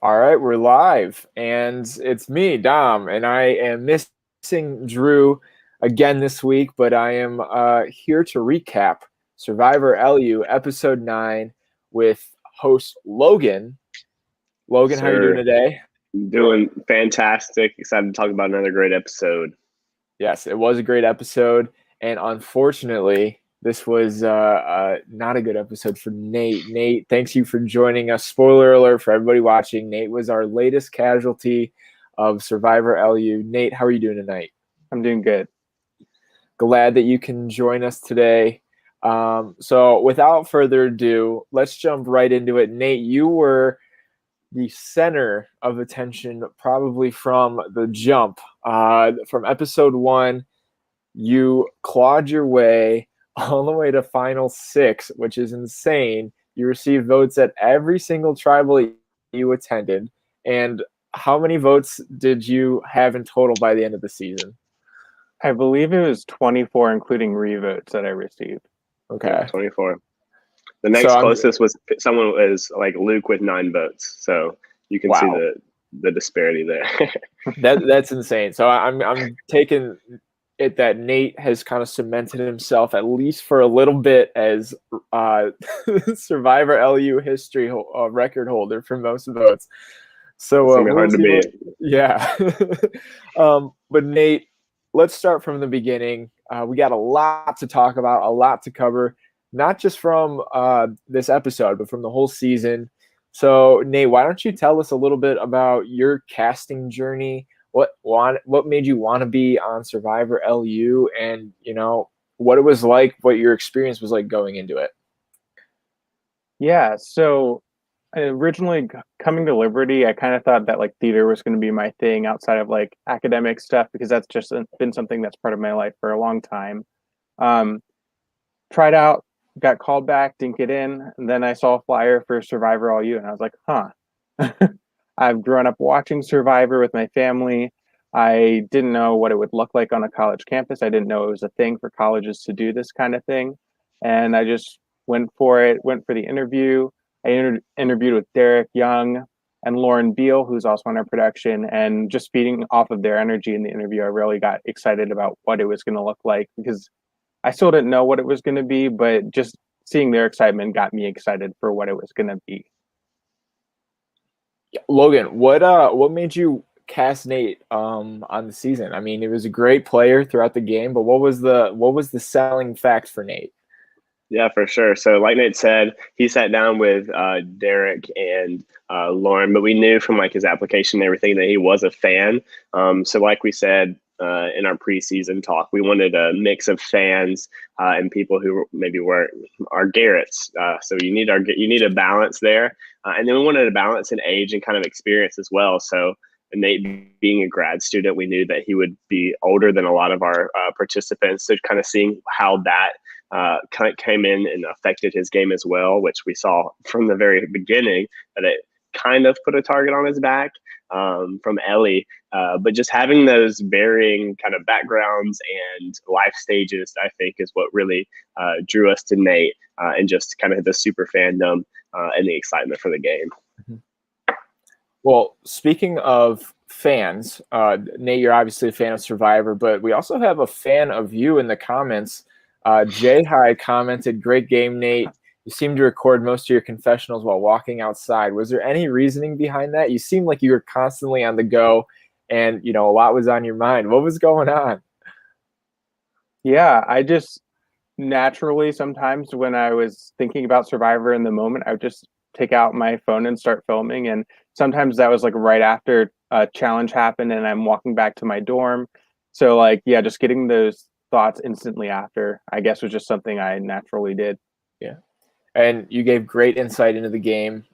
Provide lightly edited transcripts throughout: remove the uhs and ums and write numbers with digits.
All right, we're live, and it's me, Dom, and I am missing Drew again this week, but I am here to recap Survivor LU Episode 9 with host Logan. Logan, how you doing Sir, today? doing fantastic. Excited to talk about another great episode. Yes, it was a great episode, and unfortunately, this was not a good episode for Nate. Nate, thanks you for joining us. Spoiler alert for everybody watching. Nate was our latest casualty of Survivor LU. Nate, how are you doing tonight? I'm doing good. Glad that you can join us today. So without further ado, let's jump right into it. Nate, you were the center of attention probably from the jump. From episode 1, you clawed your way all the way to final 6, which is insane. You received votes at every single tribal you attended. And how many votes did you have in total by the end of the season? I believe it was 24, including revotes that I received. Okay. Yeah, 24. The next closest was someone was like Luke with 9 votes. So you can see the disparity there. That's insane. So I'm taking it that Nate has kind of cemented himself, at least for a little bit, as Survivor LU history record holder for most votes. So it's gonna be hard to beat. Yeah. But Nate, let's start from the beginning. We got a lot to talk about, a lot to cover, not just from this episode, but from the whole season. So, Nate, why don't you tell us a little bit about your casting journey? What made you want to be on Survivor LU, and what it was like, what your experience was like going into it? Yeah, so originally coming to Liberty, I kind of thought that like theater was going to be my thing outside of like academic stuff, because that's just been something that's part of my life for a long time. Tried out, got called back, didn't get in, and then I saw a flyer for Survivor LU, and I was like, huh. I've grown up watching Survivor with my family. I didn't know what it would look like on a college campus. I didn't know it was a thing for colleges to do this kind of thing. And I just went for it, went for the interview. I interviewed with Derek Young and Lauren Beal, who's also on our production. And just feeding off of their energy in the interview, I really got excited about what it was going to look like, because I still didn't know what it was going to be, but just seeing their excitement got me excited for what it was going to be. Logan, what made you cast Nate on the season? I mean, he was a great player throughout the game, but what was the selling fact for Nate? Yeah, for sure. So like Nate said, he sat down with Derek and Lauren, but we knew from like his application and everything that he was a fan. So like we said in our preseason talk, we wanted a mix of fans and people who maybe weren't our Garretts. So you need a balance there, and then we wanted a balance in age and kind of experience as well. So Nate being a grad student, we knew that he would be older than a lot of our participants. So kind of seeing how that kind of came in and affected his game as well, which we saw from the very beginning that it kind of put a target on his back from Ellie. But just having those varying kind of backgrounds and life stages, I think, is what really drew us to Nate and just kind of the super fandom and the excitement for the game. Well, speaking of fans, Nate, you're obviously a fan of Survivor, but we also have a fan of you in the comments. Jay High commented, "Great game, Nate. You seem to record most of your confessionals while walking outside. Was there any reasoning behind that? You seem like you were constantly on the go, and a lot was on your mind. What was going on?" Yeah, I just naturally, sometimes when I was thinking about Survivor in the moment, I would just take out my phone and start filming. And sometimes that was like right after a challenge happened and I'm walking back to my dorm. So like, yeah, just getting those thoughts instantly after, I guess, was just something I naturally did. Yeah. And you gave great insight into the game.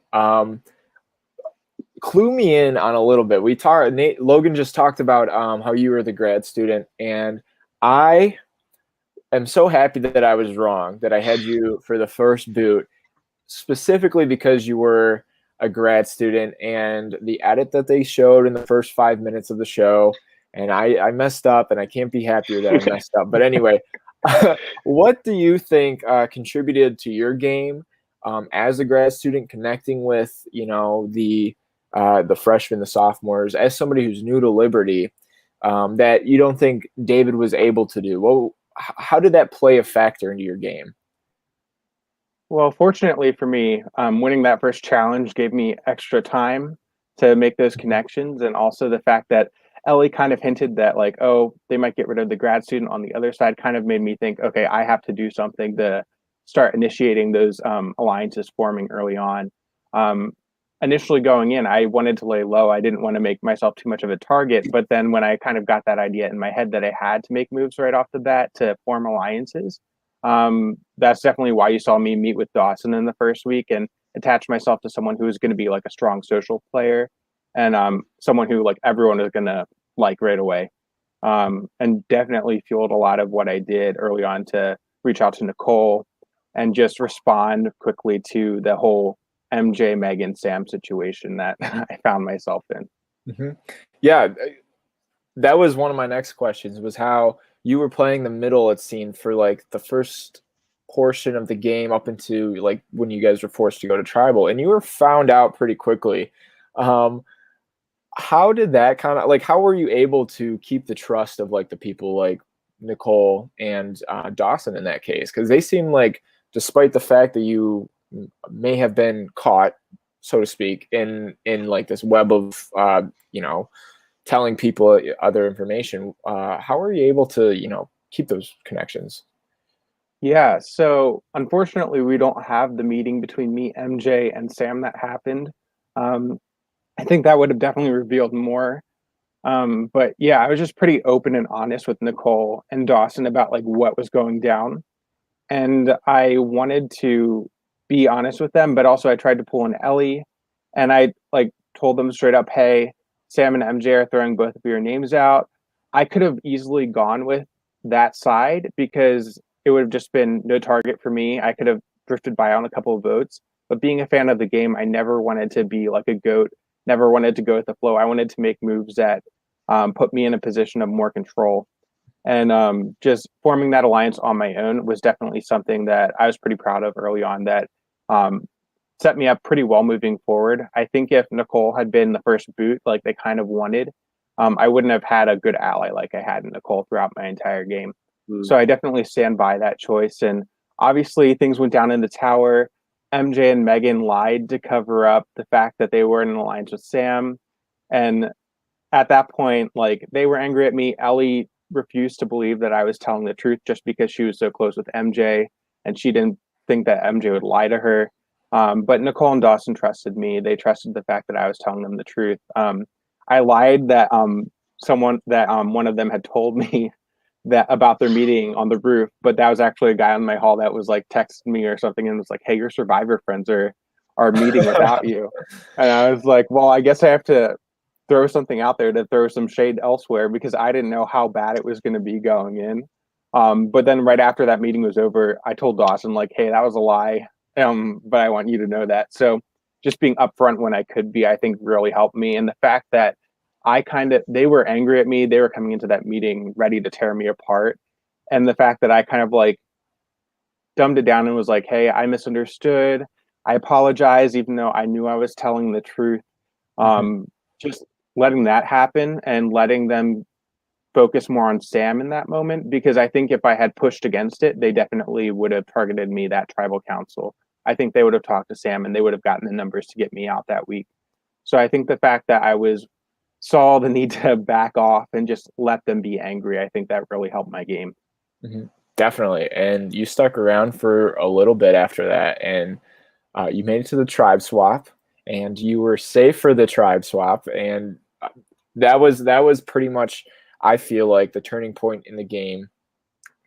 Clue me in on a little bit. Logan just talked about how you were the grad student, and I am so happy that I was wrong, that I had you for the first boot, specifically because you were a grad student, and the edit that they showed in the first 5 minutes of the show, and I messed up, and I can't be happier that I messed up. But anyway, what do you think contributed to your game as a grad student, connecting with the the freshmen, the sophomores, as somebody who's new to Liberty, that you don't think David was able to do? Well, how did that play a factor into your game? Well, fortunately for me, winning that first challenge gave me extra time to make those connections, and also the fact that Ellie kind of hinted that, like, oh, they might get rid of the grad student on the other side, kind of made me think, okay, I have to do something to start initiating those alliances forming early on. Um, Initially going in, I wanted to lay low. I didn't want to make myself too much of a target, but then when I kind of got that idea in my head that I had to make moves right off the bat to form alliances, that's definitely why you saw me meet with Dawson in the first week and attach myself to someone who is going to be like a strong social player, and someone who like everyone is going to like right away. And definitely fueled a lot of what I did early on to reach out to Nicole and just respond quickly to the whole MJ, Megan, Sam situation that I found myself in. Mm-hmm. Yeah, that was one of my next questions, was how you were playing the middle, it seemed, for like the first portion of the game up into like when you guys were forced to go to tribal, and you were found out pretty quickly. How did that kind of, like, how were you able to keep the trust of like the people like Nicole and Dawson in that case? Because they seem like, despite the fact that you may have been caught, so to speak, in like this web of telling people other information, how are you able to keep those connections? Yeah, so unfortunately, we don't have the meeting between me, MJ, and Sam that happened. Um, I think that would have definitely revealed more. But yeah, I was just pretty open and honest with Nicole and Dawson about like what was going down. And I wanted to be honest with them, but also I tried to pull in Ellie, and I like told them straight up, hey, Sam and MJ are throwing both of your names out. I could have easily gone with that side because it would have just been no target for me. I could have drifted by on a couple of votes. But being a fan of the game, I never wanted to be like a goat, never wanted to go with the flow. I wanted to make moves that put me in a position of more control. And just forming that alliance on my own was definitely something that I was pretty proud of early on, that um, set me up pretty well moving forward. I think if Nicole had been the first boot, like they kind of wanted, I wouldn't have had a good ally like I had in Nicole throughout my entire game. Mm. So I definitely stand by that choice. And obviously, things went down in the tower. MJ and Megan lied to cover up the fact that they were in an alliance with Sam. And at that point, like they were angry at me. Ellie refused to believe that I was telling the truth just because she was so close with MJ, and she didn't think that MJ would lie to her. But Nicole and Dawson trusted me. They trusted the fact that I was telling them the truth. I lied that one of them had told me that about their meeting on the roof, but that was actually a guy on my hall that was like texting me or something and was like, "Hey, your Survivor friends are meeting without you," and I was like, "Well, I guess I have to throw something out there to throw some shade elsewhere because I didn't know how bad it was going to be going in." But then right after that meeting was over, I told Dawson like, "Hey, that was a lie, but I want you to know that." So just being upfront when I could be, I think really helped me. And the fact that they were angry at me, they were coming into that meeting ready to tear me apart. And the fact that I kind of like dumbed it down and was like, "Hey, I misunderstood. I apologize," even though I knew I was telling the truth. Mhm. Just letting that happen and letting them focus more on Sam in that moment, because I think if I had pushed against it, they definitely would have targeted me that tribal council. I think they would have talked to Sam and they would have gotten the numbers to get me out that week. So I think the fact that I was saw the need to back off and just let them be angry, I think that really helped my game. Mhm. Definitely. And you stuck around for a little bit after that, and you made it to the tribe swap, and you were safe for the tribe swap, and that was pretty much, I feel like, the turning point in the game.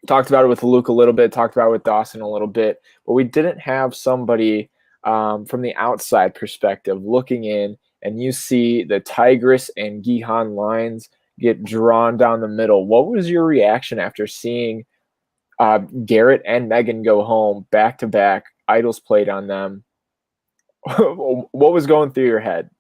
Talked about it with Luke a little bit, talked about it with Dawson a little bit, but we didn't have somebody from the outside perspective looking in, and you see the Tigris and Gihan lines get drawn down the middle. What was your reaction after seeing Garrett and Megan go home back to back, idols played on them? What was going through your head?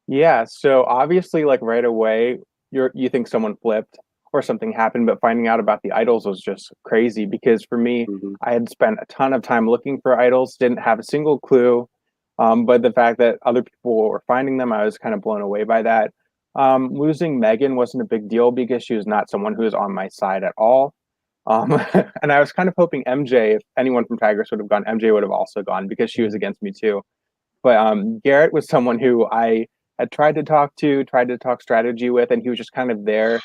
Yeah, so obviously, like right away, you think someone flipped or something happened, but finding out about the idols was just crazy because for me, Mhm. I had spent a ton of time looking for idols, didn't have a single clue. But the fact that other people were finding them, I was kind of blown away by that. Losing Megan wasn't a big deal because she was not someone who was on my side at all. And I was kind of hoping MJ, if anyone from Tigers would have gone, MJ would have also gone because she was against me too. But Garrett was someone who I had tried to talk strategy with, and he was just kind of there.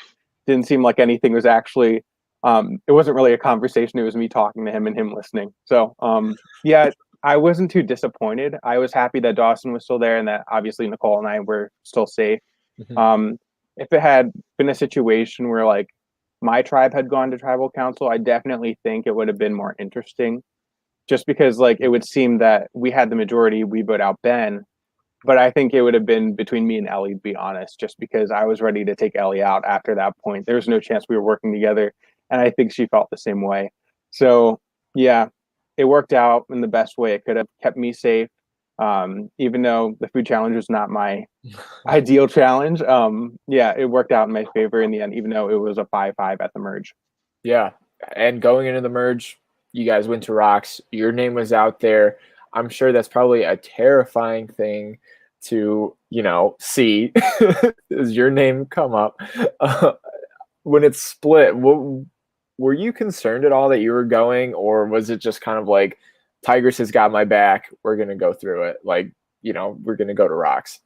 Didn't seem like anything was actually. It wasn't really a conversation. It was me talking to him and him listening. So yeah, I wasn't too disappointed. I was happy that Dawson was still there and that obviously Nicole and I were still safe. Mhm. If it had been a situation where like my tribe had gone to tribal council, I definitely think it would have been more interesting. Just because like it would seem that we had the majority, we vote out Ben, but I think it would have been between me and Ellie, to be honest, just because I was ready to take Ellie out after that point. There was no chance we were working together, and I think she felt the same way. So yeah, it worked out in the best way it could have, kept me safe. Even though the food challenge was not my ideal challenge, yeah, it worked out in my favor in the end, even though it was a 5-5 at the merge. Yeah. And going into the merge, you guys went to Rocks. Your name was out there. I'm sure that's probably a terrifying thing to, see is your name come up. Uh, when it's split, were you concerned at all that you were going, or was it just kind of like Tigers has got my back, we're gonna go through it, like, we're gonna go to Rocks?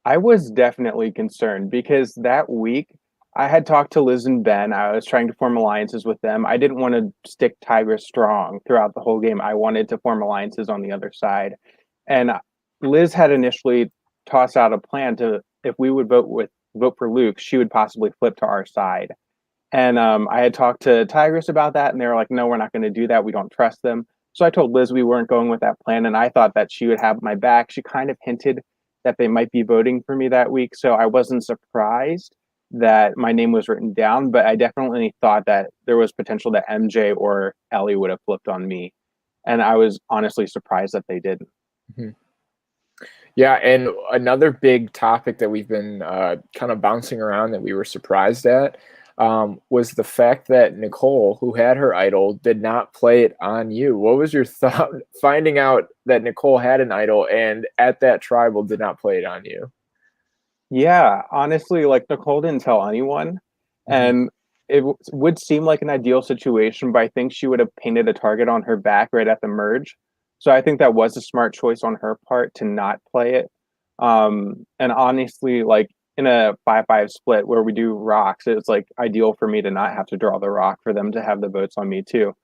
I was definitely concerned because that week I had talked to Liz and Ben. I was trying to form alliances with them. I didn't want to stick Tigers strong throughout the whole game. I wanted to form alliances on the other side. And Liz had initially tossed out a plan to if we would vote for Luke, she would possibly flip to our side. And I had talked to Tigers about that, and they were like, "No, we're not going to do that. We don't trust them." So I told Liz we weren't going with that plan, and I thought that she would have my back. She kind of hinted that they might be voting for me that week, so I wasn't surprised that my name was written down. But I definitely thought that there was potential that MJ or Ellie would have flipped on me, and I was honestly surprised that they didn't. Mhm. Yeah, and another big topic that we've been kind of bouncing around that we were surprised at was the fact that Nicole, who had her idol, did not play it on you. What was your thought finding out that Nicole had an idol and at that tribal did not play it on you? Yeah, honestly, like Nicole didn't tell anyone, Mhm. and would seem like an ideal situation, but I think she would have painted a target on her back right at the merge. So I think that was a smart choice on her part to not play it. And honestly, like in a 5-5 split where we do rocks, it's like ideal for me to not have to draw the rock for them to have the votes on me too.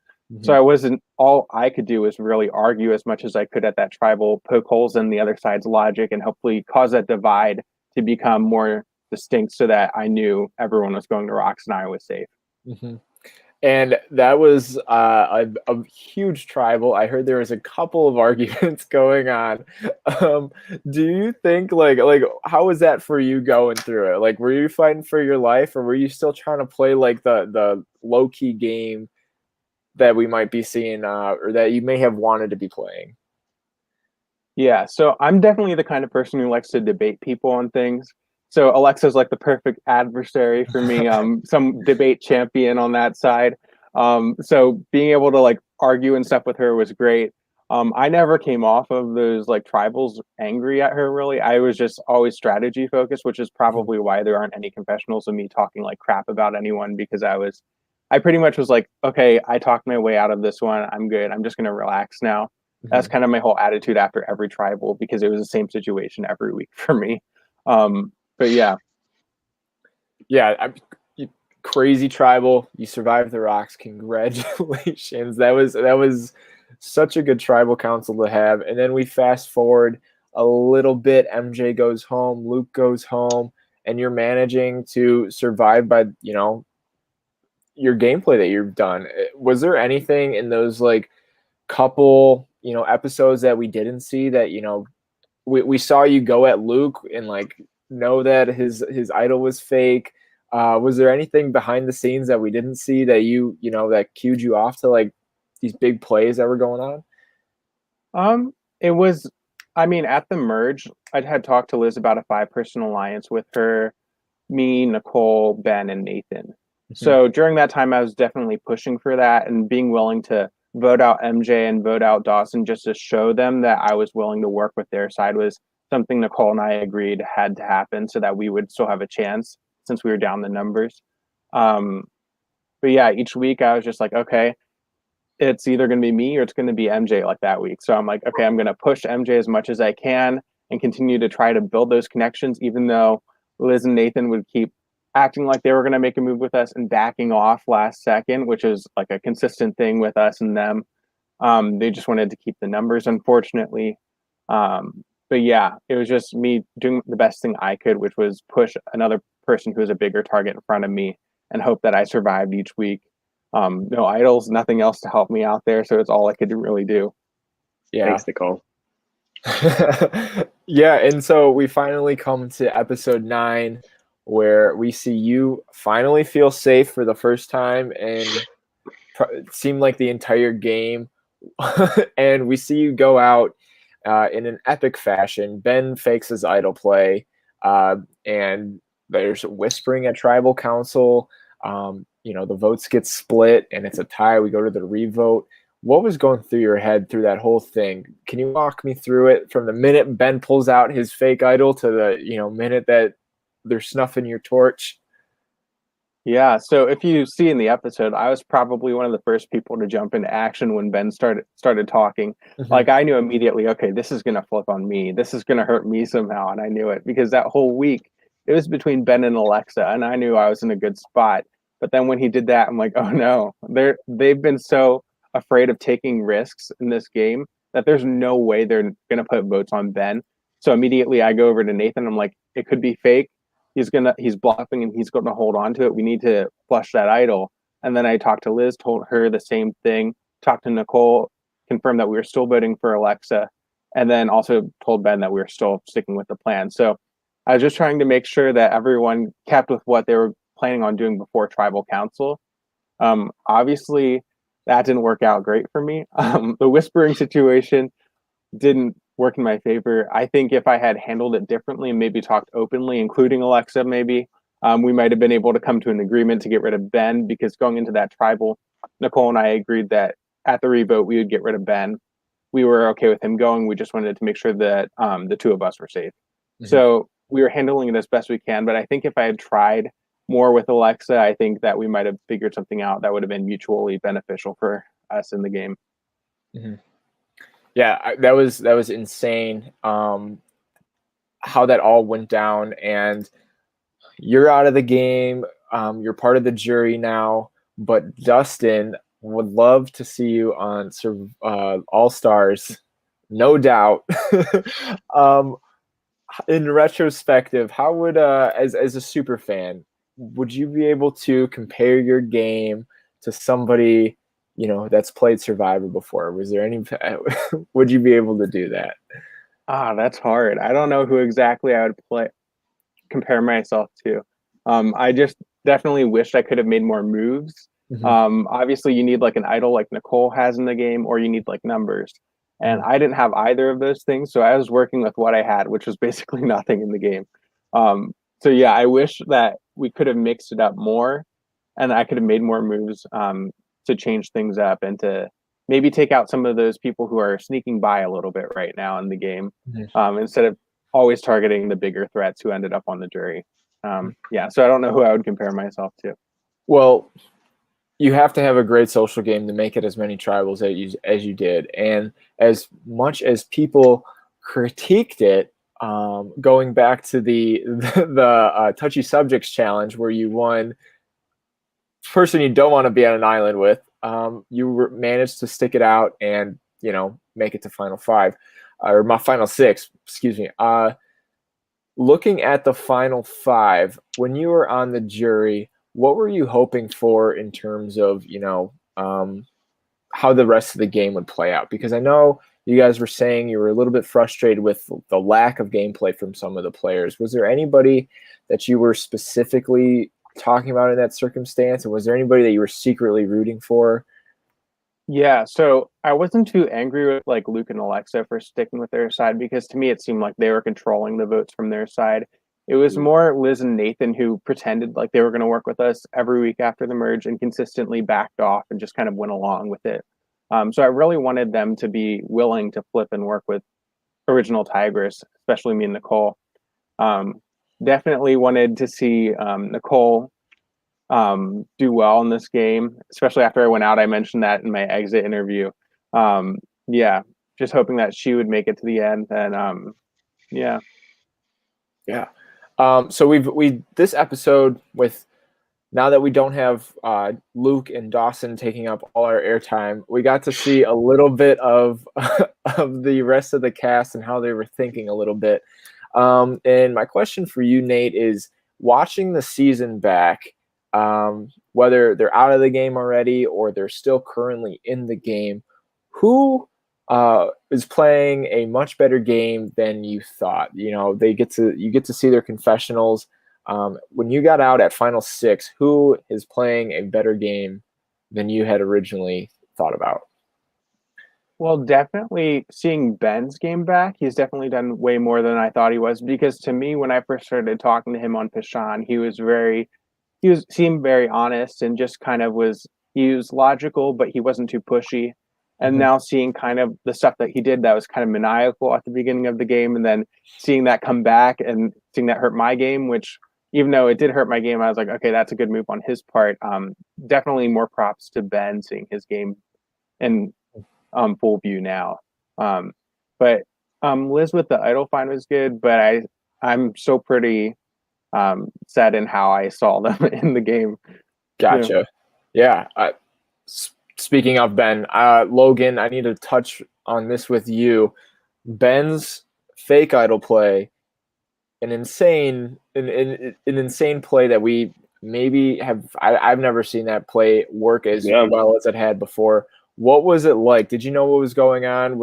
So Mhm. I wasn't all I could do was really argue as much as I could at that tribal, poke holes in the other side's logic, and hopefully cause that divide to become more distinct so that I knew everyone was going to rocks and I was safe. Mhm. And that was a huge tribal. I heard there was a couple of arguments going on. Um, do you think like how was that for you going through it? Like, were you fighting for your life, or were you still trying to play like the low key game that we might be seeing, or that you may have wanted to be playing? Yeah, so I'm definitely the kind of person who likes to debate people on things. So Alexa's like the perfect adversary for me, some debate champion on that side. So being able to like argue and stuff with her was great. I never came off of those like tribals angry at her really. I was just always strategy focused, which is probably why there aren't any confessionals of me talking like crap about anyone because I pretty much was like, okay, I talked my way out of this one. I'm good. I'm just gonna relax now. That's Mhm. kind of my whole attitude after every tribal because it was the same situation every week for me. But yeah, Yeah, crazy tribal. You survived the rocks. Congratulations. That was such a good tribal council to have. And then we fast forward a little bit. MJ goes home, Luke goes home, and you're managing to survive by, your gameplay that you've done. Was there anything in those like couple, episodes that we didn't see that, we saw you go at Luke and like know that his idol was fake. Was there anything behind the scenes that we didn't see that that cued you off to like these big plays that were going on? it was. I mean, at the merge, I had talked to Liz about a 5-person alliance with her, me, Nicole, Ben, and Nathan. Mhm. So during that time, I was definitely pushing for that and being willing to vote out MJ and vote out Dawson just to show them that I was willing to work with their side was something Nicole and I agreed had to happen so that we would still have a chance since we were down the numbers. But yeah, each week I was just like, okay, it's either going to be me or it's going to be MJ like that week. So I'm like, okay, I'm going to push MJ as much as I can and continue to try to build those connections, even though Liz and Nathan would keep acting like they were going to make a move with us and backing off last second, which is like a consistent thing with us and them. They just wanted to keep the numbers, unfortunately. But yeah, it was just me doing the best thing I could, which was push another person who was a bigger target in front of me and hope that I survived each week. No idols, nothing else to help me out there, so it's all I could really do. Yeah. Thanks, Nicole. Yeah, and so we finally come to episode 9, where we see you finally feel safe for the first time, and it seemed like the entire game. And we see you go out in an epic fashion. Ben fakes his idol play, and there's whispering at tribal council. The votes get split, and it's a tie. We go to the revote. What was going through your head through that whole thing? Can you walk me through it from the minute Ben pulls out his fake idol to the minute that they're snuffing your torch? Yeah, so if you see in the episode, I was probably one of the first people to jump into action when Ben started talking. Mm-hmm. Like I knew immediately, okay, this is gonna flip on me. This is gonna hurt me somehow, and I knew it because that whole week it was between Ben and Alexa, and I knew I was in a good spot. But then when he did that, I'm like, oh no, they've been so afraid of taking risks in this game that there's no way they're gonna put votes on Ben. So immediately I go over to Nathan. I'm like, it could be fake. He's bluffing and he's going to hold on to it. We need to flush that idol. And then I talked to Liz, told her the same thing, talked to Nicole, confirmed that we were still voting for Alexa, and then also told Ben that we were still sticking with the plan. So I was just trying to make sure that everyone kept with what they were planning on doing before tribal council. Obviously that didn't work out great for me. The whispering situation didn't work in my favor. I think if I had handled it differently and maybe talked openly, including Alexa, maybe we might have been able to come to an agreement to get rid of Ben, because going into that tribal, Nicole and I agreed that at the revote we would get rid of Ben. We were okay with him going. We just wanted to make sure that the two of us were safe. Mm-hmm. So we were handling it as best we can. But I think if I had tried more with Alexa, I think that we might have figured something out that would have been mutually beneficial for us in the game. Mm-hmm. Yeah, that was insane. How that all went down, and you're out of the game. You're part of the jury now. But Dustin, would love to see you on All Stars, no doubt. In retrospective, how would as a super fan, would you be able to compare your game to somebody that's played Survivor before? Was there any would you be able to do that? That's hard. I don't know who exactly I would compare myself to. I just definitely wished I could have made more moves. Mm-hmm. Obviously you need like an idol like Nicole has in the game, or you need like numbers. And I didn't have either of those things. So I was working with what I had, which was basically nothing in the game. So yeah, I wish that we could have mixed it up more and I could have made more moves to change things up and to maybe take out some of those people who are sneaking by a little bit right now in the game, instead of always targeting the bigger threats who ended up on the jury. Yeah, so I don't know who I would compare myself to. Well, you have to have a great social game to make it as many tribals as you did. And as much as people critiqued it, going back to the touchy subjects challenge where you won, person you don't want to be on an island with, you managed to stick it out and make it to final 5 or my final 6, excuse me. Looking at the final 5, when you were on the jury, what were you hoping for in terms of how the rest of the game would play out? Because I know you guys were saying you were a little bit frustrated with the lack of gameplay from some of the players. Was there anybody that you were specifically talking about in that circumstance, and was there anybody that you were secretly rooting for? Yeah, so I wasn't too angry with like Luke and Alexa for sticking with their side, because to me it seemed like they were controlling the votes from their side. It was more Liz and Nathan who pretended like they were going to work with us every week after the merge and consistently backed off and just kind of went along with it. So I really wanted them to be willing to flip and work with original Tigers, especially me and Nicole. Definitely wanted to see Nicole do well in this game, especially after I went out. I mentioned that in my exit interview. Yeah, just hoping that she would make it to the end. And yeah. Yeah. So we this episode, with now that we don't have Luke and Dawson taking up all our airtime, we got to see a little bit of of the rest of the cast and how they were thinking a little bit. And my question for you, Nate, is watching the season back, whether they're out of the game already or they're still currently in the game, who is playing a much better game than you thought? You get to see their confessionals. When you got out at Final Six, who is playing a better game than you had originally thought about? Well, definitely seeing Ben's game back, he's definitely done way more than I thought he was. Because to me, when I first started talking to him on Pishan, seemed very honest and just kind of he was logical, but he wasn't too pushy. And Mhm. now seeing kind of the stuff that he did that was kind of maniacal at the beginning of the game, and then seeing that come back and seeing that hurt my game, which even though it did hurt my game, I was like, okay, that's a good move on his part. Definitely more props to Ben seeing his game in full view now. But Liz with the idle find was good, but I'm so pretty sad in how I saw them in the game. Gotcha. Yeah. Speaking of Ben, Logan, I need to touch on this with you. Ben's fake idol play, an insane play that we maybe I've never seen that play work as well as it had before. What was it like? Did you know what was going on?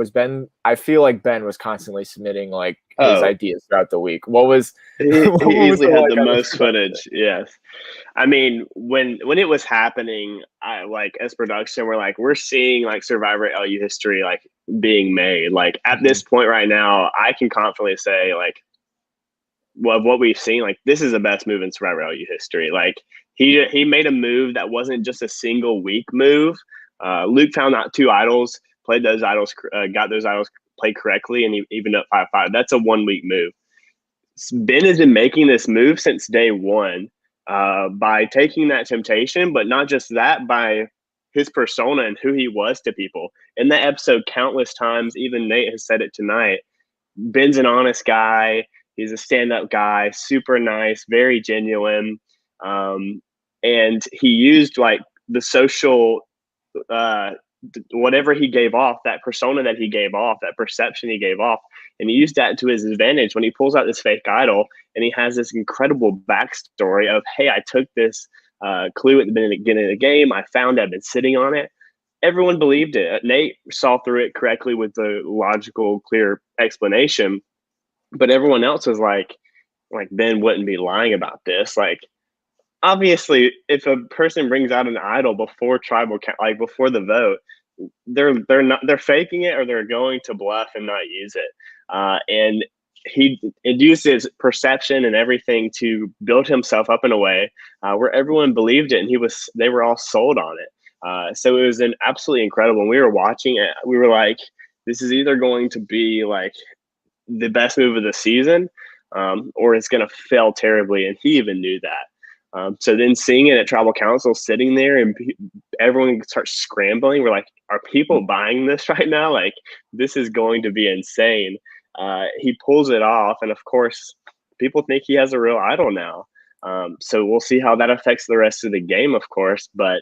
I feel like Ben was constantly submitting like his ideas throughout the week. What was he what easily was had like the most footage. Yes. I mean, when it was happening, as production, we're seeing like Survivor LU history like being made. Like at this point right now, I can confidently say like, well, what we've seen, like this is the best move in Survivor LU history. Like he made a move that wasn't just a single week move. Luke found out 2 idols, played those idols, got those idols played correctly, and he evened up 5-5. That's a 1 week move. Ben has been making this move since day one by taking that temptation, but not just that, by his persona and who he was to people. In that episode, countless times, even Nate has said it tonight, Ben's an honest guy. He's a stand-up guy, super nice, very genuine. And he used like the social whatever he gave off, that persona that he gave off, that perception he gave off, and he used that to his advantage when he pulls out this fake idol and he has this incredible backstory of, hey, I took this clue at the beginning of the game, I found I've been sitting on it. Everyone believed it. Nate saw through it correctly with the logical, clear explanation, but everyone else was like Ben wouldn't be lying about this. Like obviously, if a person brings out an idol before tribal count, like before the vote, they're faking it or they're going to bluff and not use it. And he used his perception and everything to build himself up in a way where everyone believed it, and they were all sold on it. So it was an absolutely incredible. When we were watching it, we were like, this is either going to be like the best move of the season, or it's going to fail terribly. And he even knew that. So then seeing it at Tribal Council, sitting there and everyone starts scrambling, we're like, are people buying this right now? Like, this is going to be insane. He pulls it off. And of course, people think he has a real idol now. So we'll see how that affects the rest of the game, of course. But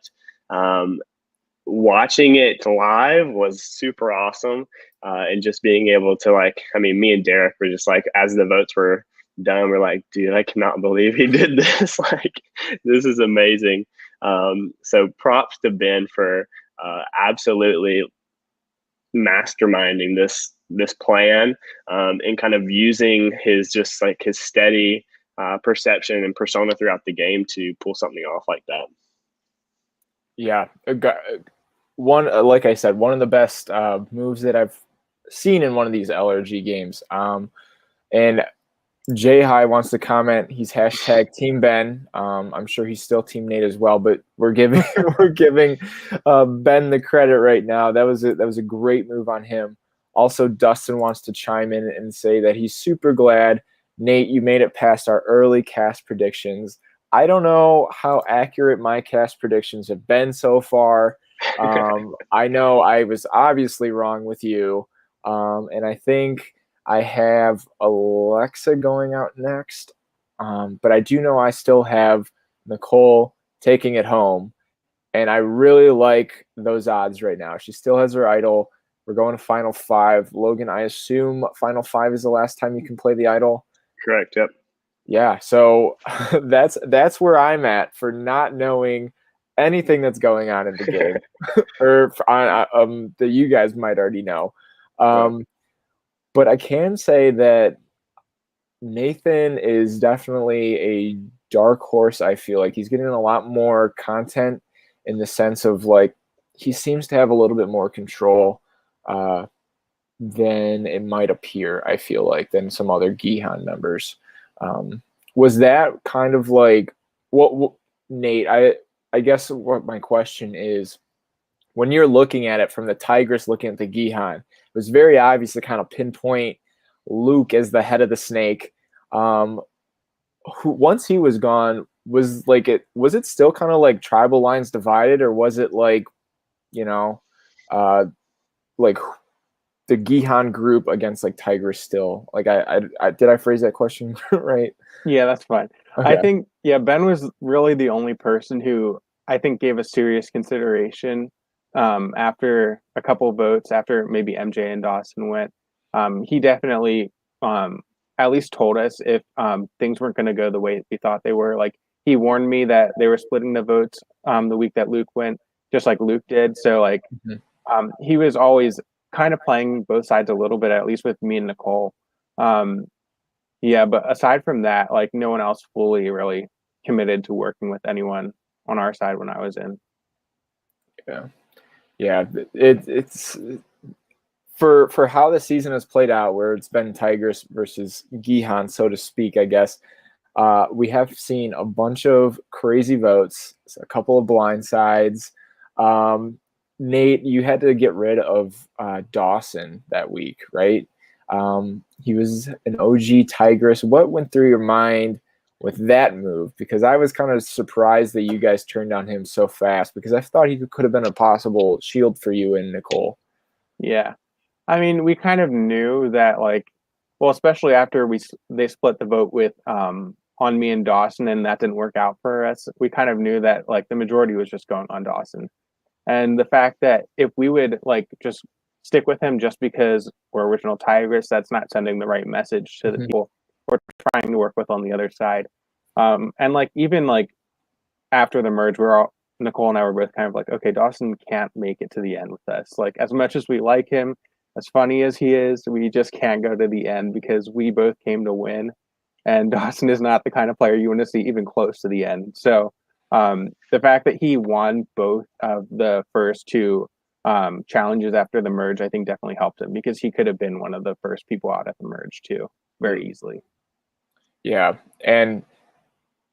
watching it live was super awesome. And just being able to me and Derek were just like, as the votes were done, we're like, dude, I cannot believe he did this. Like, this is amazing. So props to Ben for absolutely masterminding this plan, and kind of using his steady perception and persona throughout the game to pull something off like that. Yeah, like I said, one of the best moves that I've seen in one of these LRG games. And Jay High wants to comment. He's hashtag Team Ben. I'm sure he's still Team Nate as well, but we're giving we're giving Ben the credit right now. That was a great move on him. Also, Dustin wants to chime in and say that he's super glad, Nate, you made it past our early cast predictions. I don't know how accurate my cast predictions have been so far. I know I was obviously wrong with you, and I think I have Alexa going out next, but I do know I still have Nicole taking it home, and I really like those odds right now. She still has her idol. We're going to Final Five. Logan, I assume Final Five is the last time you can play the idol? Correct, yep. Yeah, so that's where I'm at for not knowing anything that's going on in the game, or that you guys might already know. But I can say that Nathan is definitely a dark horse. I feel like he's getting a lot more content in the sense of like he seems to have a little bit more control than it might appear. I feel like than some other Gihan members. Was that kind of like what Nate? I guess what my question is, when you're looking at it from the Tigress looking at the Gihan, it was very obvious to kind of pinpoint Luke as the head of the snake. Who once he was gone, was it still kind of like tribal lines divided, or was it like, you know, like the Gihan group against like Tigress still? Like I did I phrase that question right? Yeah, that's fine. Okay. I think, yeah, Ben was really the only person who I think gave a serious consideration after a couple of votes, after maybe MJ and Dawson went. He definitely at least told us if things weren't going to go the way we thought they were. Like, he warned me that they were splitting the votes the week that Luke went, just like Luke did. So, like, he was always kind of playing both sides a little bit, at least with me and Nicole. Yeah, but aside from that, like, no one else fully really committed to working with anyone on our side when I was in. Yeah, it's for how the season has played out, where it's been Tigers versus Gihan, so to speak, I guess. We have seen a bunch of crazy votes, a couple of blind sides. Nate, you had to get rid of Dawson that week, right? He was an OG Tigress. What went through your mind with that move? Because I was kind of surprised that you guys turned on him so fast, because I thought he could have been a possible shield for you and Nicole. Yeah. I mean, we kind of knew that, like, well, especially after they split the vote with on me and Dawson, and that didn't work out for us. We kind of knew that, like, the majority was just going on Dawson. And the fact that if we would, like, just stick with him just because we're original Tigress, that's not sending the right message to the people we're trying to work with on the other side. And, like, even, like, after the merge, Nicole and I were both kind of like, okay, Dawson can't make it to the end with us. Like, as much as we like him, as funny as he is, we just can't go to the end because we both came to win. And Dawson is not the kind of player you want to see even close to the end. So the fact that he won both of the first two challenges after the merge, I think definitely helped him, because he could have been one of the first people out at the merge too, very easily. Yeah. And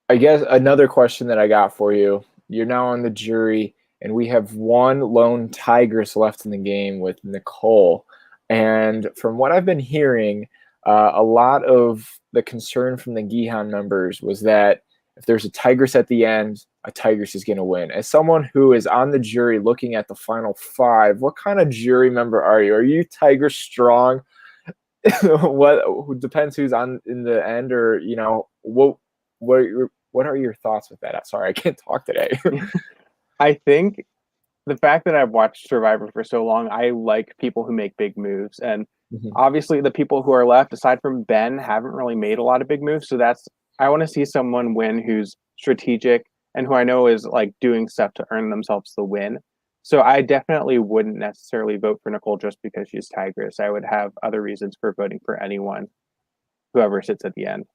I guess another question that I got for you, you're now on the jury, and we have one lone Tigress left in the game with Nicole. And from what I've been hearing, a lot of the concern from the Gihan members was that if there's a Tigress at the end, a Tigress is going to win. As someone who is on the jury looking at the final five, what kind of jury member are you? Are you Tigress strong? What depends who's on in the end, or what are your thoughts with that? Sorry, I can't talk today. I think the fact that I've watched Survivor for so long, I like people who make big moves. And obviously the people who are left, aside from Ben, haven't really made a lot of big moves. So I want to see someone win who's strategic and who I know is, like, doing stuff to earn themselves the win. So I definitely wouldn't necessarily vote for Nicole just because she's Tigress. I would have other reasons for voting for anyone, whoever sits at the end.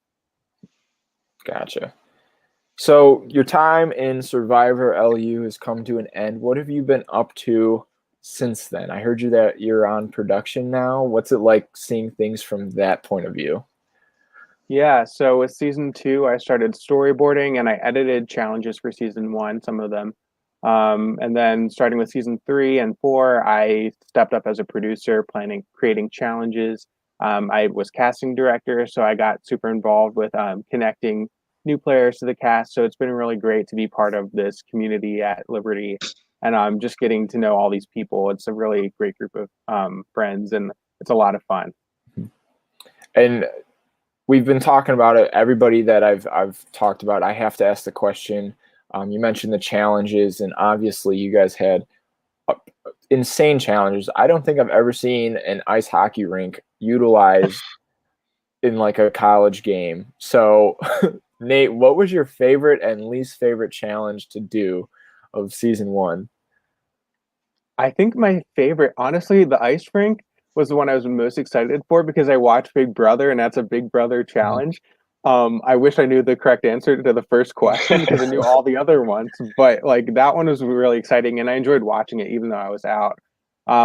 Gotcha. So your time in Survivor LU has come to an end. What have you been up to since then? I heard you that you're on production now. What's it like seeing things from that point of view? Yeah, so with season 2, I started storyboarding and I edited challenges for season 1, some of them. And then starting with season 3 and 4, I stepped up as a producer, creating challenges. I was casting director, so I got super involved with connecting new players to the cast. So it's been really great to be part of this community at Liberty, and I'm just getting to know all these people. It's a really great group of friends, and it's a lot of fun. And we've been talking about it. Everybody that I've talked about, I have to ask the question. You mentioned the challenges, and obviously you guys had insane challenges. I don't think I've ever seen an ice hockey rink utilized in like a college game. So, Nate, what was your favorite and least favorite challenge to do of season 1? I think my favorite, honestly, the ice rink was the one I was most excited for because I watched Big Brother, and that's a Big Brother challenge. I wish I knew the correct answer to the first question because I knew all the other ones, but like that one was really exciting, and I enjoyed watching it even though I was out.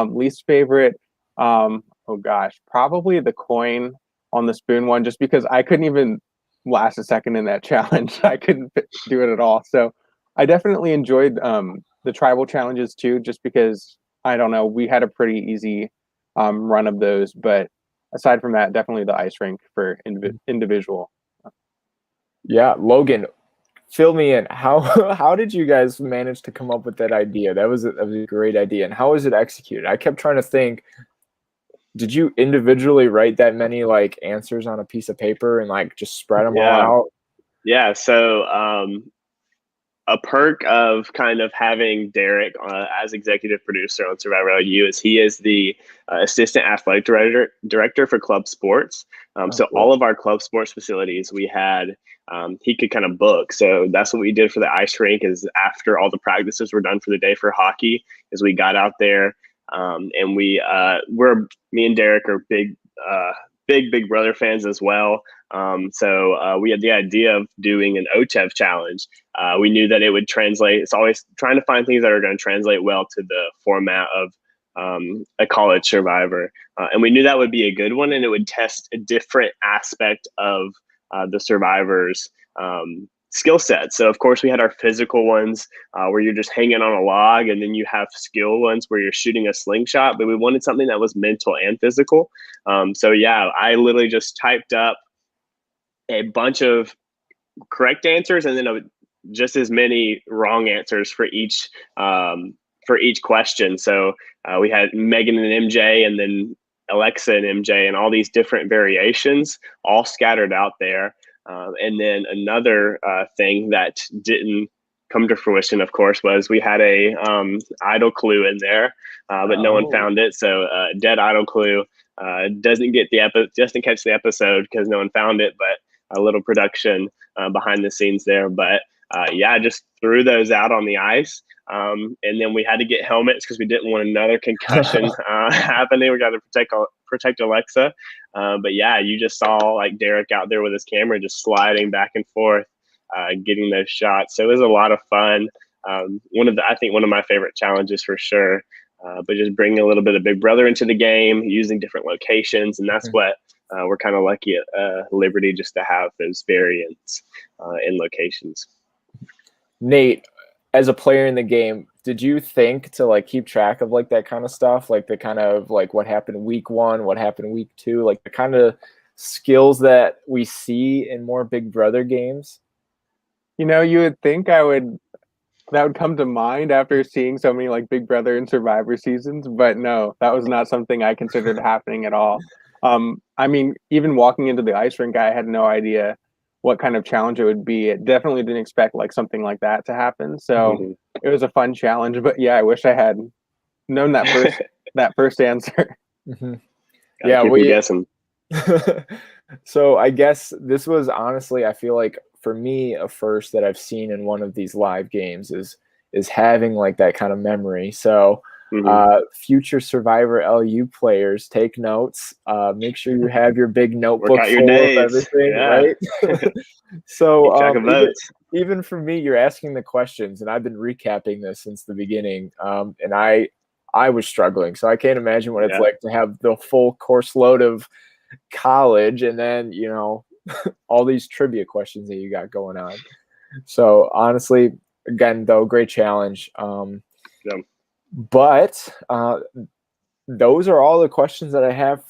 Least favorite, oh gosh, probably the coin on the spoon one, just because I couldn't even last a second in that challenge. I couldn't do it at all. So I definitely enjoyed the tribal challenges too, just because I don't know, we had a pretty easy run of those. But aside from that, definitely the ice rink for individual. Yeah, Logan, fill me in. How how did you guys manage to come up with that idea? That was a great idea. And how was it executed? I kept trying to think, did you individually write that many like answers on a piece of paper and like just spread them all Yeah. out? Yeah. So a perk of kind of having Derek as executive producer on Survivor LU is he is the assistant athletic director for club sports. Oh, So cool. all of our club sports facilities we had, he could kind of book. So that's what we did for the ice rink. Is after all the practices were done for the day for hockey, is we got out there and me and Derek are big Brother fans as well. So we had the idea of doing an OTEV challenge. We knew that it would translate. It's always trying to find things that are going to translate well to the format of a college survivor. And we knew that would be a good one, and it would test a different aspect of the survivors. Skill set. So of course we had our physical ones where you're just hanging on a log, and then you have skill ones where you're shooting a slingshot. But we wanted something that was mental and physical. So yeah, I literally just typed up a bunch of correct answers and then just as many wrong answers for each question. So we had Megan and MJ, and then Alexa and MJ, and all these different variations all scattered out there. And then another thing that didn't come to fruition, of course, was we had a idol clue in there, but no one found it. So dead idol clue doesn't catch the episode because no one found it, but a little production behind the scenes there. But yeah, I just threw those out on the ice. And then we had to get helmets because we didn't want another concussion happening. We got to protect Alexa. But yeah, you just saw like Derek out there with his camera just sliding back and forth, getting those shots. So it was a lot of fun. I think one of my favorite challenges for sure. But just bringing a little bit of Big Brother into the game, using different locations, and that's what we're kind of lucky at Liberty, just to have those variants in locations. Nate, as a player in the game, did you think to like keep track of like that kind of stuff, like the kind of like what happened week 1, what happened week 2, like the kind of skills that we see in more Big Brother games? You know, you would think that would come to mind after seeing so many like Big Brother and Survivor seasons, but no, that was not something I considered happening at all. I mean, even walking into the ice rink, I had no idea what kind of challenge it would be. It definitely didn't expect like something like that to happen. So it was a fun challenge, but yeah, I wish I had known that first answer. Yeah, keep them guessing. So I guess this was honestly, I feel like for me, a first that I've seen in one of these live games is having like that kind of memory. So future Survivor LU players, take notes. Make sure you have your big notebook Work out your full days. of everything, Yeah. right? So keep track of votes. even for me, you're asking the questions, and I've been recapping this since the beginning. And I was struggling, so I can't imagine what it's like to have the full course load of college, and then all these trivia questions that you got going on. So honestly, again, though, great challenge. Yeah. But those are all the questions that I have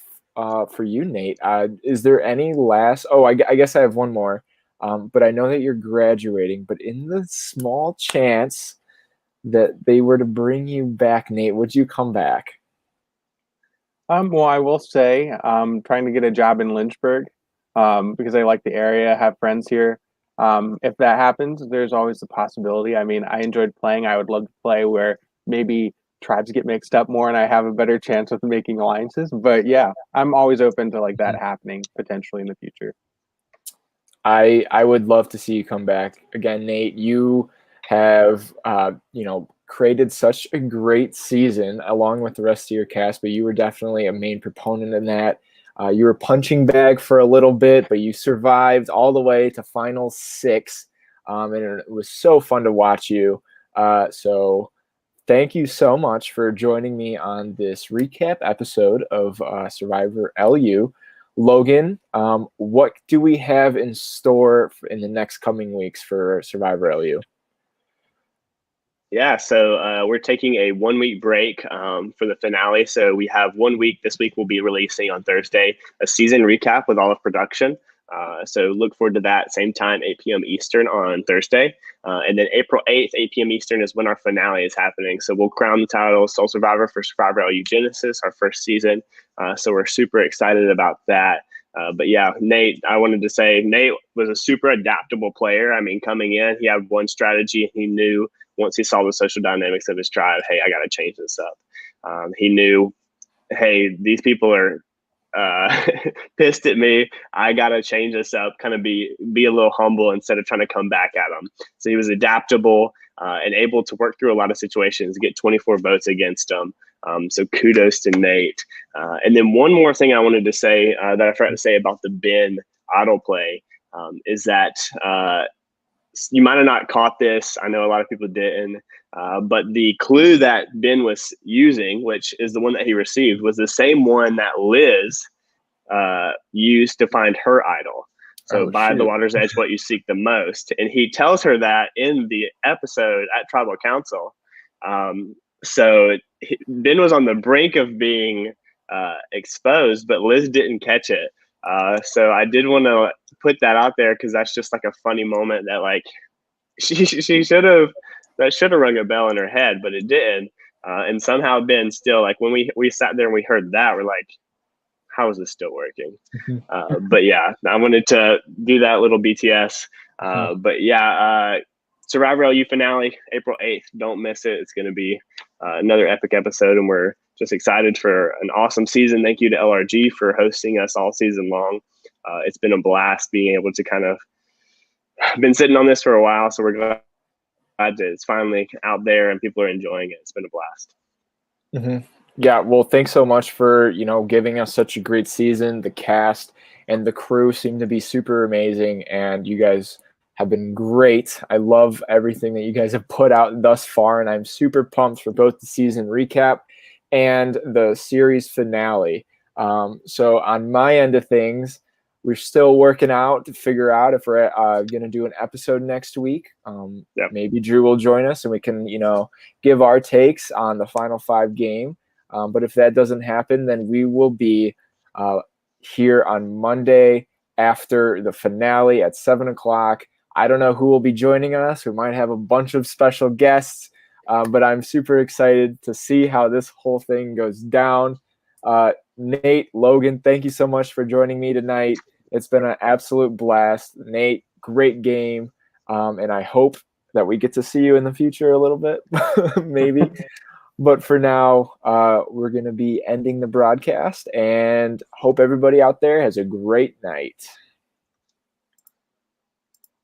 for you, Nate. Is there any last? Oh, I guess I have one more. But I know that you're graduating. But in the small chance that they were to bring you back, Nate, would you come back? Well, I will say I'm trying to get a job in Lynchburg because I like the area, have friends here. If that happens, there's always the possibility. I mean, I enjoyed playing. I would love to play where maybe tribes get mixed up more and I have a better chance with making alliances. But yeah, I'm always open to like that happening potentially in the future. I would love to see you come back again, Nate. You have created such a great season along with the rest of your cast, but you were definitely a main proponent in that. You were punching bag for a little bit, but you survived all the way to final 6, and it was so fun to watch you. So thank you so much for joining me on this recap episode of Survivor LU. Logan, what do we have in store in the next coming weeks for Survivor LU? Yeah, so we're taking a 1-week break for the finale. So we have 1 week. This week we'll be releasing on Thursday a season recap with all of production. So look forward to that. Same time, 8 p.m. Eastern on Thursday. And then April 8th, 8 p.m. Eastern is when our finale is happening. So we'll crown the title Sole Survivor for Survivor LU Genesis, our first season. So we're super excited about that. But yeah, Nate, I wanted to say Nate was a super adaptable player. I mean, coming in, he had one strategy. He knew once he saw the social dynamics of his tribe, hey, I got to change this up. He knew, hey, these people are pissed at me. I got to change this up, kind of be a little humble instead of trying to come back at them. So he was adaptable and able to work through a lot of situations, get 24 votes against them. So kudos to Nate. And then one more thing I wanted to say that I forgot to say about the Ben autoplay is that you might have not caught this. I know a lot of people didn't. But the clue that Ben was using, which is the one that he received, was the same one that Liz used to find her idol. So by the water's edge, what you seek the most. And he tells her that in the episode at Tribal Council. So Ben was on the brink of being exposed, but Liz didn't catch it. So I did want to put that out there because that's just like a funny moment that like she should have rung a bell in her head, but it didn't. And somehow Ben still like when we sat there and we heard that, we're like, how is this still working? But yeah, I wanted to do that little BTS. But yeah, Survivor LU finale, April 8th. Don't miss it. It's going to be another epic episode, and we're just excited for an awesome season. Thank you to LRG for hosting us all season long. It's been a blast being able to kind of been sitting on this for a while, so we're glad that it's finally out there and people are enjoying it. It's been a blast. Mm-hmm. Yeah, well, thanks so much for giving us such a great season. The cast and the crew seem to be super amazing, and you guys have been great. I love everything that you guys have put out thus far, and I'm super pumped for both the season recap and the series finale. So on my end of things, we're still working out to figure out if we're going to do an episode next week. Yep. Maybe Drew will join us and we can, give our takes on the Final 5 game. But if that doesn't happen, then we will be here on Monday after the finale at 7 o'clock. I don't know who will be joining us. We might have a bunch of special guests, but I'm super excited to see how this whole thing goes down. Nate, Logan, thank you so much for joining me tonight. It's been an absolute blast. Nate, great game. And I hope that we get to see you in the future a little bit, maybe. But for now, we're going to be ending the broadcast and hope everybody out there has a great night.